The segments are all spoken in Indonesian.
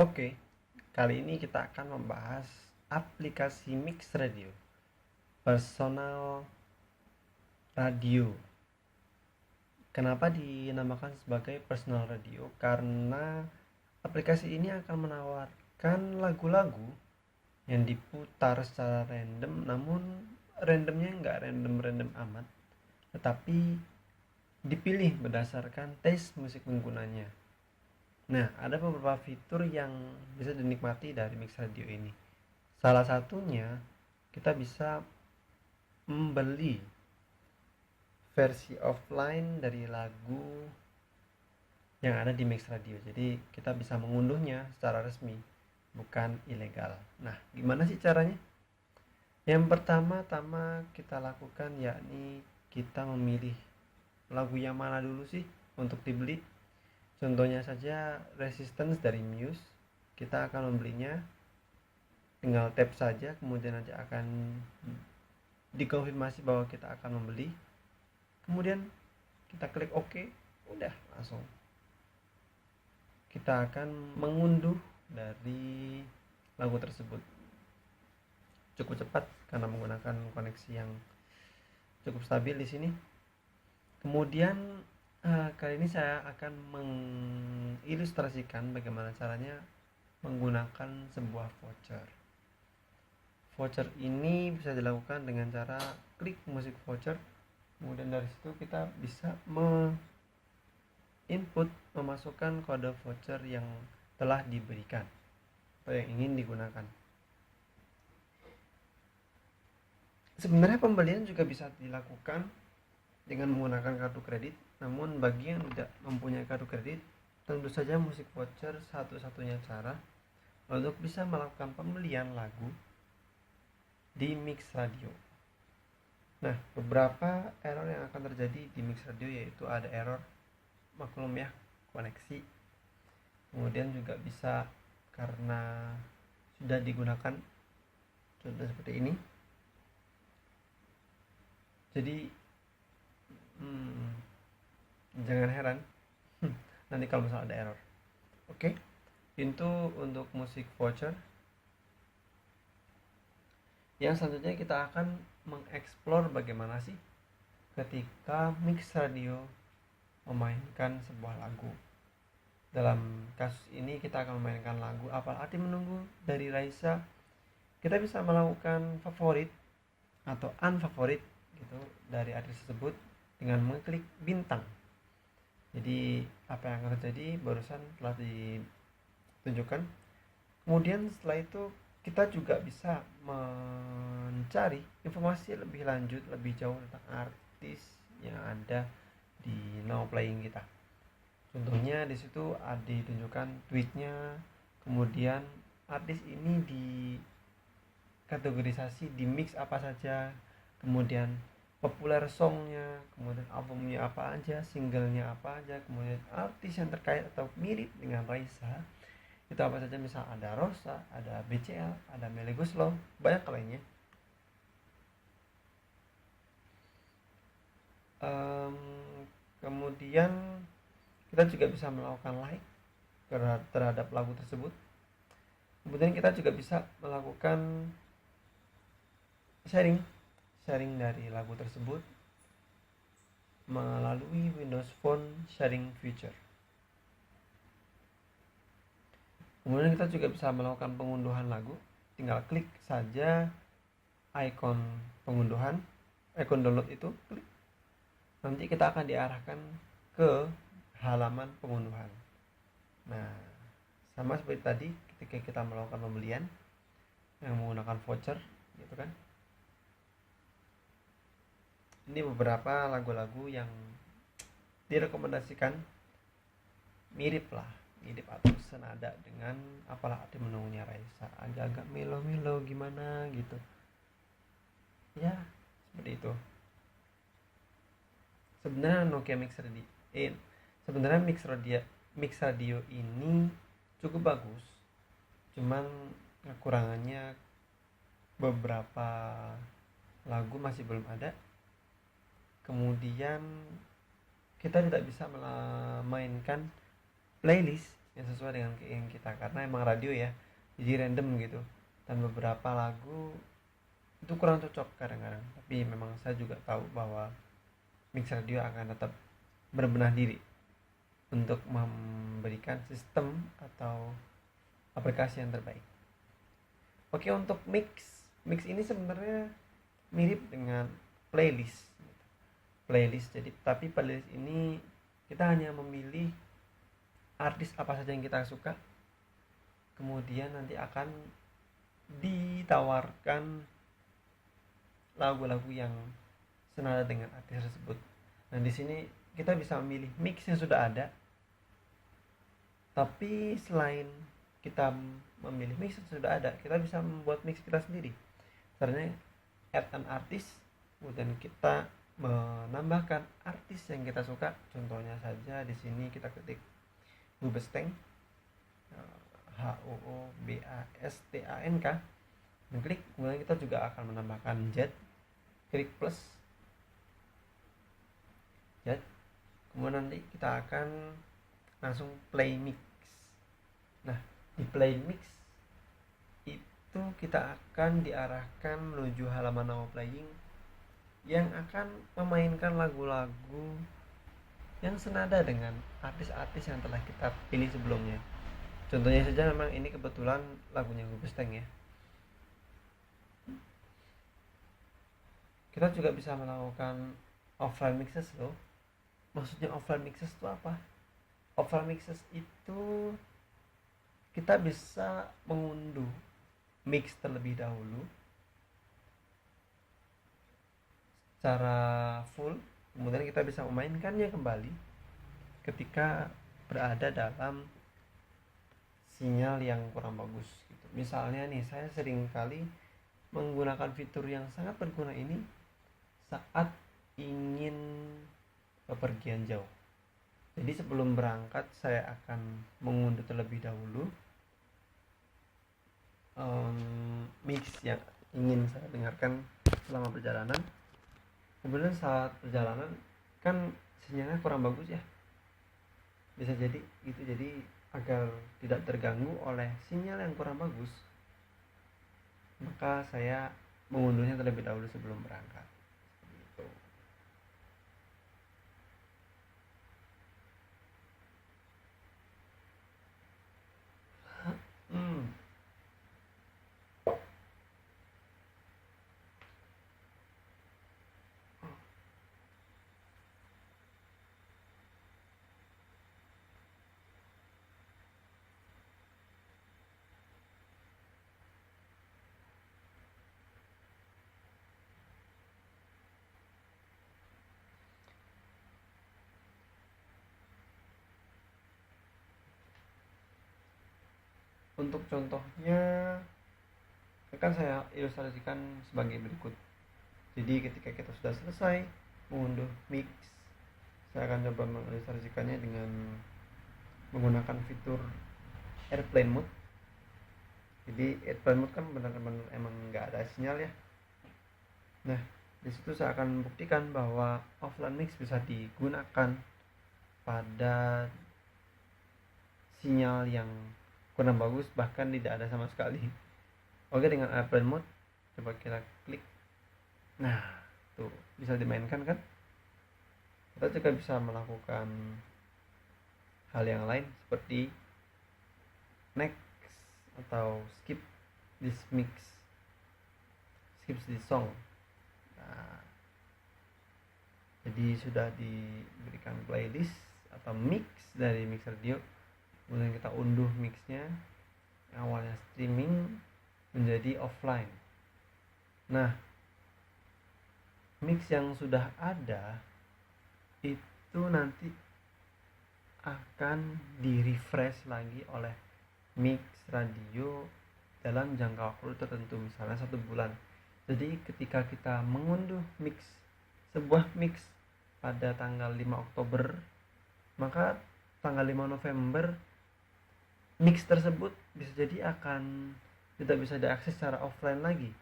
Oke, kali ini kita akan membahas aplikasi Mix Radio, personal radio. Kenapa dinamakan sebagai personal radio? Karena aplikasi ini akan menawarkan lagu-lagu yang diputar secara random, namun randomnya nggak random-random amat, tetapi dipilih berdasarkan taste musik penggunanya. Nah, ada beberapa fitur yang bisa dinikmati dari Mix Radio ini. Salah satunya, kita bisa membeli versi offline dari lagu yang ada di Mix Radio. Jadi, kita bisa mengunduhnya secara resmi, bukan ilegal. Nah, gimana sih caranya? Yang pertama-tama kita lakukan yakni kita memilih lagu yang mana dulu sih untuk dibeli. Contohnya saja Resistance dari Muse. Kita akan membelinya, tinggal tap saja, kemudian nanti akan dikonfirmasi bahwa kita akan membeli. Kemudian kita klik OK, udah langsung. Kita akan mengunduh dari lagu tersebut. Cukup cepat karena menggunakan koneksi yang cukup stabil di sini. Kemudian kali ini saya akan mengilustrasikan bagaimana caranya menggunakan sebuah voucher. Voucher ini bisa dilakukan dengan cara klik musik voucher, kemudian dari situ kita bisa memasukkan kode voucher yang telah diberikan atau yang ingin digunakan. Sebenarnya pembelian juga bisa dilakukan dengan menggunakan kartu kredit, namun bagi yang tidak mempunyai kartu kredit, tentu saja musik voucher satu-satunya cara untuk bisa melakukan pembelian lagu di Mix Radio. Nah, beberapa error yang akan terjadi di Mix Radio yaitu ada error, maklum ya, koneksi. Kemudian juga bisa karena sudah digunakan, contoh seperti ini. Jadi jangan heran nanti kalau misalnya ada error. Oke, itu untuk musik voucher. Yang selanjutnya kita akan mengeksplor bagaimana sih ketika Mix Radio memainkan sebuah lagu. Dalam kasus ini kita akan memainkan lagu Apa Arti Menunggu dari Raisa. Kita bisa melakukan favorit atau unfavorit gitu dari artis tersebut dengan mengklik bintang. Jadi apa yang akan terjadi barusan telah ditunjukkan. Kemudian setelah itu kita juga bisa mencari informasi lebih lanjut, lebih jauh tentang artis yang ada di now playing kita. Contohnya di situ ada ditunjukkan tweetnya, kemudian artis ini di kategorisasi di mix apa saja, kemudian populer songnya, kemudian albumnya apa aja, singlenya apa aja, kemudian artis yang terkait atau mirip dengan Raisa itu apa saja. Misal ada Rosa, ada BCL, ada Melly Goeslaw, banyak lainnya. Kemudian kita juga bisa melakukan like terhadap lagu tersebut. Kemudian kita juga bisa melakukan sharing dari lagu tersebut melalui Windows Phone sharing feature. Kemudian kita juga bisa melakukan pengunduhan lagu, tinggal klik saja ikon pengunduhan, ikon download itu, klik. Nanti kita akan diarahkan ke halaman pengunduhan. Nah, sama seperti tadi ketika kita melakukan pembelian yang menggunakan voucher gitu kan. Ini beberapa lagu-lagu yang direkomendasikan mirip atau senada dengan Apalah Arti Menunggunya Raisa, agak-agak melo-melo gimana gitu ya, seperti itu. Sebenarnya Nokia Mix Radio ini cukup bagus, cuman kekurangannya beberapa lagu masih belum ada. Kemudian kita tidak bisa memainkan playlist yang sesuai dengan keinginan kita, karena emang radio ya jadi random gitu, dan beberapa lagu itu kurang cocok kadang-kadang. Tapi memang saya juga tahu bahwa mix radio akan tetap berbenah diri untuk memberikan sistem atau aplikasi yang terbaik. Oke, untuk mix ini sebenarnya mirip dengan playlist. Jadi tapi playlist ini kita hanya memilih artis apa saja yang kita suka, kemudian nanti akan ditawarkan lagu-lagu yang senada dengan artis tersebut. Nah, di sini kita bisa memilih mix yang sudah ada. Tapi selain kita memilih mix yang sudah ada, kita bisa membuat mix kita sendiri. Caranya add an artist, kemudian kita menambahkan artis yang kita suka. Contohnya saja di sini kita ketik Hoobastank, HOOBASTANK, dan klik. Kemudian kita juga akan menambahkan jet, klik plus jet. Kemudian nanti kita akan langsung play mix. Nah, di play mix itu kita akan diarahkan menuju halaman nama playing yang akan memainkan lagu-lagu yang senada dengan artis-artis yang telah kita pilih sebelumnya. Contohnya saja memang ini kebetulan lagunya Hoobastank ya. Kita juga bisa melakukan offline mixes loh. Maksudnya offline mixes itu apa? Offline mixes itu kita bisa mengunduh mix terlebih dahulu secara full, kemudian kita bisa memainkannya kembali ketika berada dalam sinyal yang kurang bagus gitu. Misalnya nih, saya sering kali menggunakan fitur yang sangat berguna ini saat ingin bepergian jauh. Jadi sebelum berangkat saya akan mengunduh terlebih dahulu mix yang ingin saya dengarkan selama perjalanan. Kemudian saat perjalanan kan sinyalnya kurang bagus ya, bisa jadi gitu. Jadi agar tidak terganggu oleh sinyal yang kurang bagus, maka saya mengunduhnya terlebih dahulu sebelum berangkat gitu. Untuk contohnya akan saya ilustrasikan sebagai berikut. Jadi ketika kita sudah selesai mengunduh mix, saya akan coba mengilustrasikannya dengan menggunakan fitur airplane mode. Jadi airplane mode kan benar-benar emang nggak ada sinyal ya. Nah, di situ saya akan buktikan bahwa offline mix bisa digunakan pada sinyal yang kurang bagus, bahkan tidak ada sama sekali. Oke, dengan airplane mode coba kita klik. Nah, tuh bisa dimainkan kan. Kita juga bisa melakukan hal yang lain seperti next atau skip this mix, skip this song. Nah, jadi sudah diberikan playlist atau mix dari mix radio, kemudian kita unduh mixnya yang awalnya streaming menjadi offline. Nah, mix yang sudah ada itu nanti akan di refresh lagi oleh mix radio dalam jangka waktu tertentu, misalnya 1 bulan. Jadi ketika kita mengunduh sebuah mix pada tanggal 5 Oktober, maka tanggal 5 November mix tersebut bisa jadi akan tidak bisa diakses secara offline lagi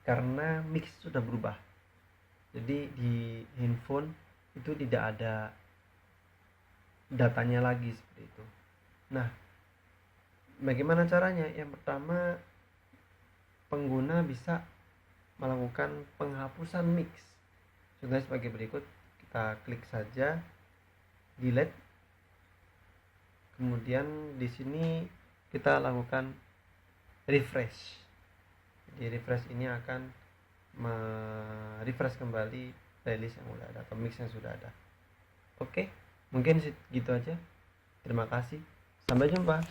karena mix sudah berubah. Jadi di handphone itu tidak ada datanya lagi seperti itu. Nah, bagaimana caranya? Yang pertama, pengguna bisa melakukan penghapusan mix. Contohnya sebagai berikut, kita klik saja delete, kemudian di sini kita lakukan refresh. Jadi refresh ini akan refresh kembali playlist yang sudah ada atau mix yang sudah ada. Oke, mungkin gitu aja. Terima kasih, sampai jumpa.